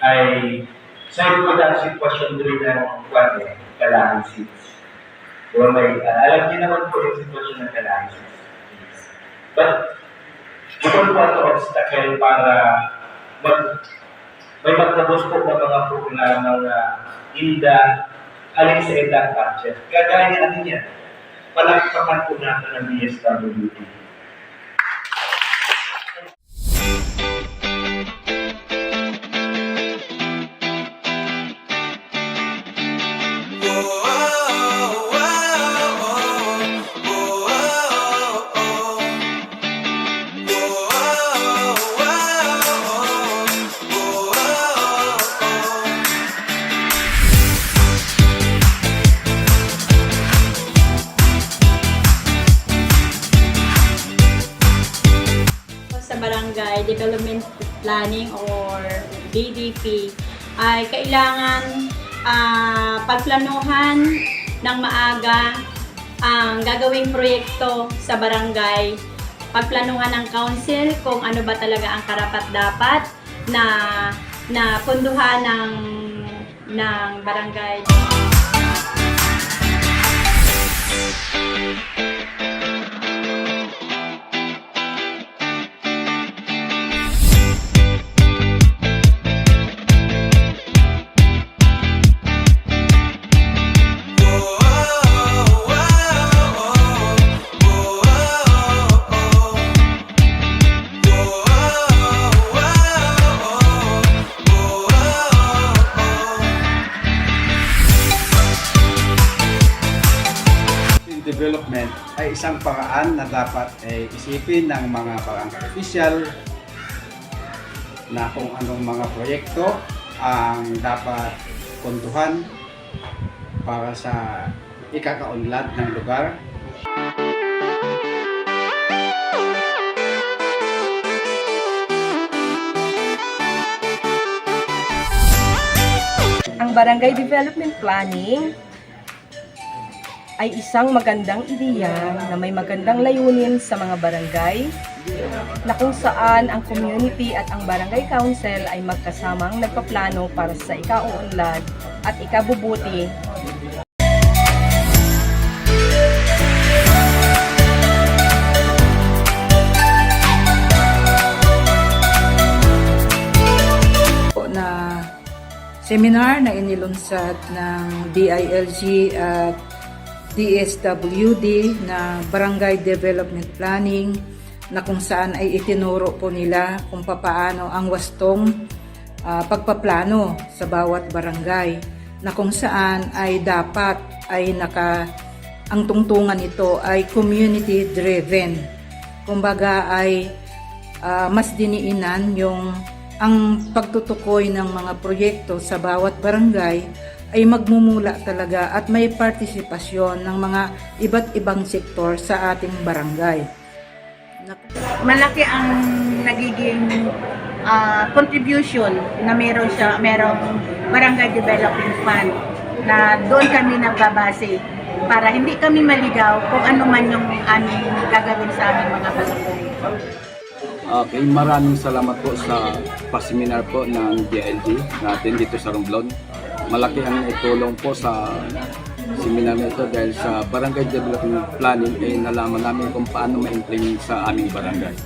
ay sa ibang sitwasyon din ng kailangan seats. So, alam niyo naman po yung sitwasyon ng kailangan seats. But, we don't want to obstacle para may magtabos po ng mga programang inda alin sa edad budget. Kagaya natin yan, palakpakan po natin ng DSWD. Barangay Development Planning or BDP ay kailangan pagplanuhan ng maaga ang gagawing proyekto sa barangay, pagplanuhan ng council kung ano ba talaga ang karapat-dapat na punduhan ng barangay. Development ay isang paraan na dapat isipin ng mga barangay official na kung anong mga proyekto ang dapat puntuhan para sa ikakaunlad ng lugar. Ang Barangay Development Planning ay isang magandang ideya na may magandang layunin sa mga barangay na kung saan ang community at ang barangay council ay magkasamang nagpaplano para sa ikauunlad at ikabubuti . Na seminar na inilunsad ng DILG at DSWD na Barangay Development Planning na kung saan ay itinuro po nila kung papaano ang wastong pagpaplano sa bawat barangay na kung saan ay dapat ay ang tungtungan nito ay community driven. Kumbaga ay mas diniinan ang pagtutukoy ng mga proyekto sa bawat barangay ay magmumula talaga at may partisipasyon ng mga iba't ibang sektor sa ating barangay. Malaki ang nagiging contribution na merong Barangay Development Fund na doon kami nagbabase para hindi kami maligaw kung ano man yung aming gagawin sa aming mga barangay. Okay, maraming salamat po sa paseminar po ng DILG natin dito sa Romblon. Malaki ang itulong po sa seminar nito dahil sa Barangay Development Planning ay nalaman namin kung paano ma-implement sa aming barangay.